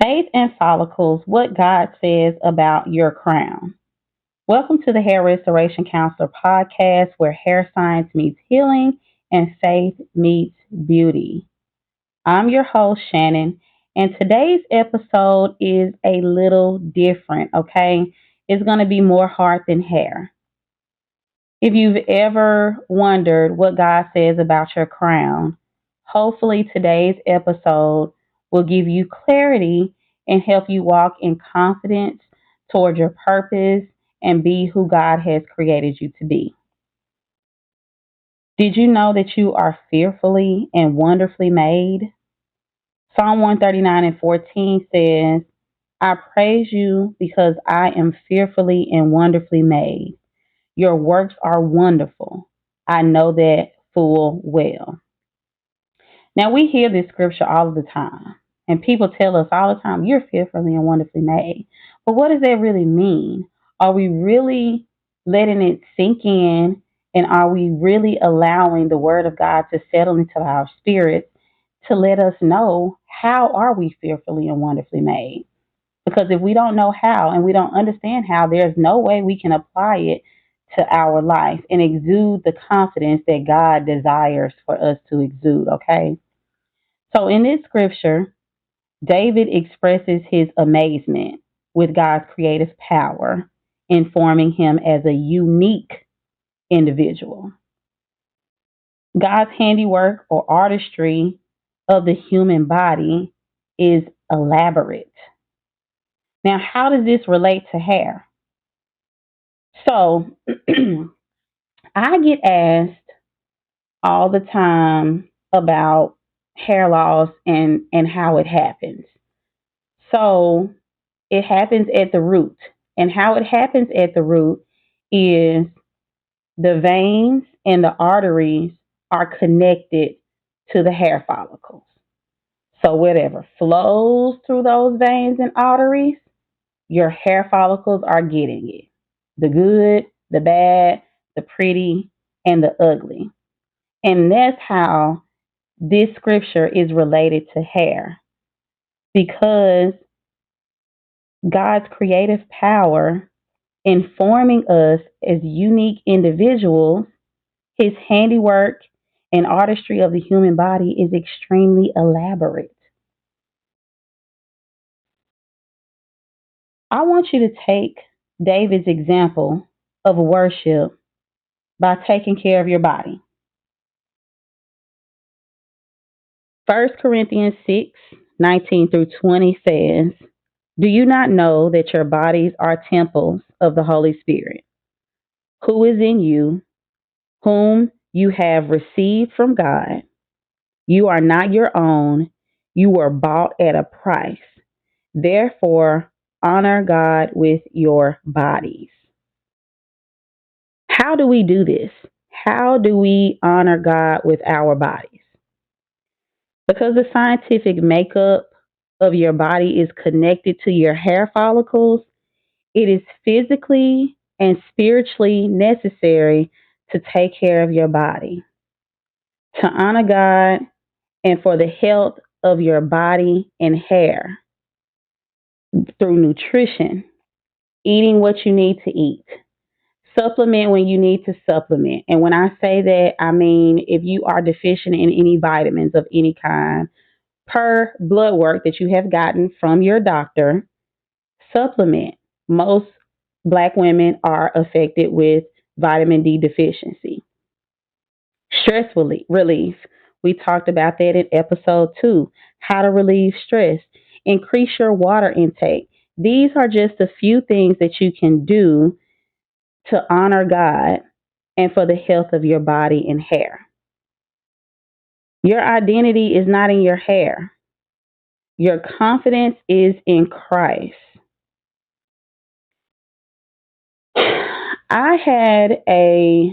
Faith and Follicles, what God says about your crown. Welcome to the Hair Restoration Counselor podcast, where hair science meets healing and faith meets beauty. I'm your host, Shannon, and today's episode is a little different, okay? It's going to be more heart than hair. If you've ever wondered what God says about your crown, hopefully today's episode will give you clarity and help you walk in confidence toward your purpose and be who God has created you to be. Did you know that you are fearfully and wonderfully made? Psalm 139 and 14 says, I praise you because I am fearfully and wonderfully made. Your works are wonderful. I know that full well. Now, we hear this scripture all the time, and people tell us all the time, you're fearfully and wonderfully made. But what does that really mean? Are we really letting it sink in, and are we really allowing the word of God to settle into our spirit to let us know how are we fearfully and wonderfully made? Because if we don't know how and we don't understand how, there's no way we can apply it to our life and exude the confidence that God desires for us to exude, okay? So in this scripture, David expresses his amazement with God's creative power, informing him as a unique individual. God's handiwork or artistry of the human body is elaborate. Now, how does this relate to hair? So, I get asked all the time about hair loss and how it happens. So, it happens at the root. And how it happens at the root is the veins and the arteries are connected to the hair follicles. So, whatever flows through those veins and arteries, your hair follicles are getting it. The good, the bad, the pretty, and the ugly. And that's how this scripture is related to hair, because God's creative power informing us as unique individuals, his handiwork and artistry of the human body is extremely elaborate. I want you to take David's example of worship by taking care of your body. 1 Corinthians 6:19 through 20 says, do you not know that your bodies are temples of the Holy Spirit, who is in you, whom you have received from God? You are not your own. You were bought at a price. Therefore, honor God with your bodies. How do we do this? How do we honor God with our bodies? Because the scientific makeup of your body is connected to your hair follicles, it is physically and spiritually necessary to take care of your body, to honor God, and for the health of your body and hair through nutrition, eating what you need to eat, supplement when you need to supplement. And when I say that, I mean if you are deficient in any vitamins of any kind, per blood work that you have gotten from your doctor, supplement. Most Black women are affected with vitamin D deficiency. Stress relief. We talked about that in episode 2. How to relieve stress. Increase your water intake. These are just a few things that you can do to honor God and for the health of your body and hair. Your identity is not in your hair. Your confidence is in Christ. I had a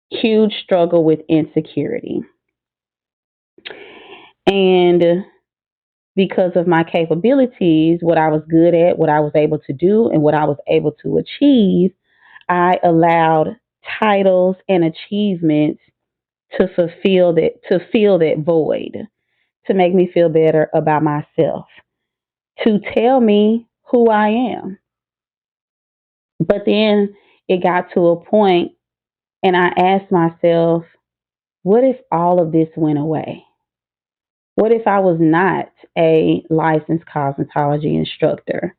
huge struggle with insecurity. And because of my capabilities, what I was good at, what I was able to do, and what I was able to achieve, I allowed titles and achievements to fulfill that, to fill that void, to make me feel better about myself, to tell me who I am. But then it got to a point, and I asked myself, what if all of this went away? What if I was not a licensed cosmetology instructor,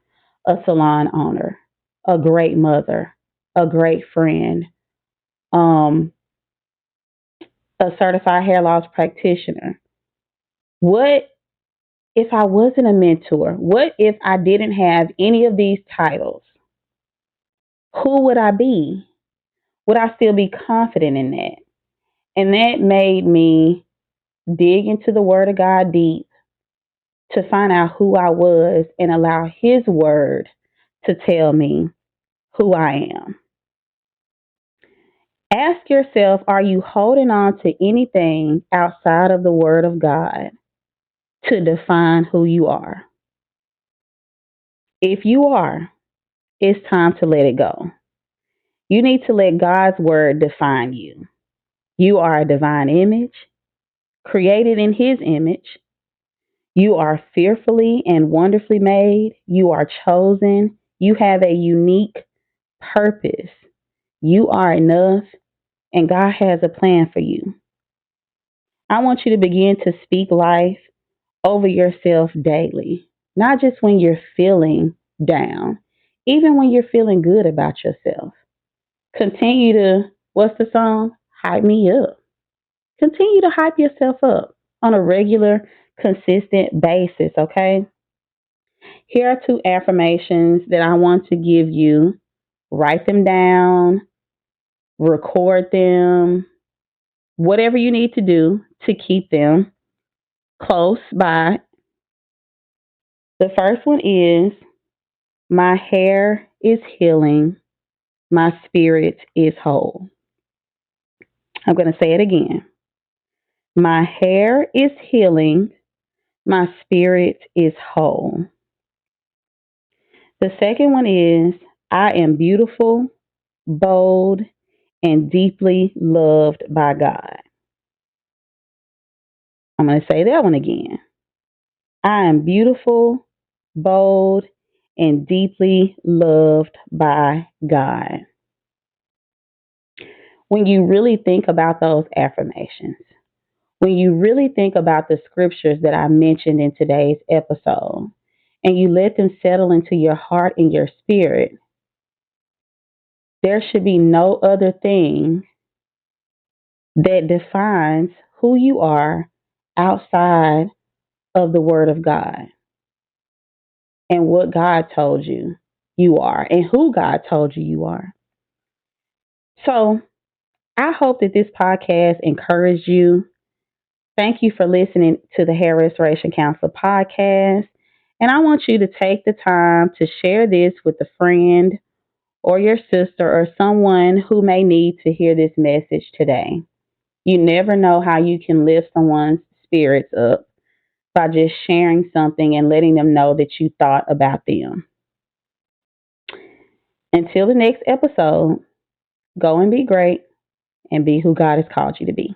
a salon owner, a great mother, a great friend, um, a certified hair loss practitioner? What if I wasn't a mentor? What if I didn't have any of these titles? Who would I be? Would I still be confident in that? And that made me dig into the Word of God deep to find out who I was and allow His Word to tell me who I am. Ask yourself, are you holding on to anything outside of the Word of God to define who you are? If you are, it's time to let it go. You need to let God's Word define you. You are a divine image, created in His image. You are fearfully and wonderfully made. You are chosen. You have a unique purpose. You are enough, and God has a plan for you. I want you to begin to speak life over yourself daily, not just when you're feeling down, even when you're feeling good about yourself. Continue to, what's the song? Hype me up. Continue to hype yourself up on a regular, consistent basis, okay? Here are two affirmations that I want to give you. Write them down, record them, whatever you need to do to keep them close by. The first one is, my hair is healing, my spirit is whole. I'm going to say it again. My hair is healing, my spirit is whole. The second one is, I am beautiful, bold, and deeply loved by God. I'm going to say that one again. I am beautiful, bold, and deeply loved by God. When you really think about those affirmations, when you really think about the scriptures that I mentioned in today's episode, and you let them settle into your heart and your spirit, there should be no other thing that defines who you are outside of the Word of God and what God told you you are and who God told you you are. So I hope that this podcast encouraged you. Thank you for listening to the Hair Restoration Council podcast. And I want you to take the time to share this with a friend or your sister or someone who may need to hear this message today. You never know how you can lift someone's spirits up by just sharing something and letting them know that you thought about them. Until the next episode, go and be great and be who God has called you to be.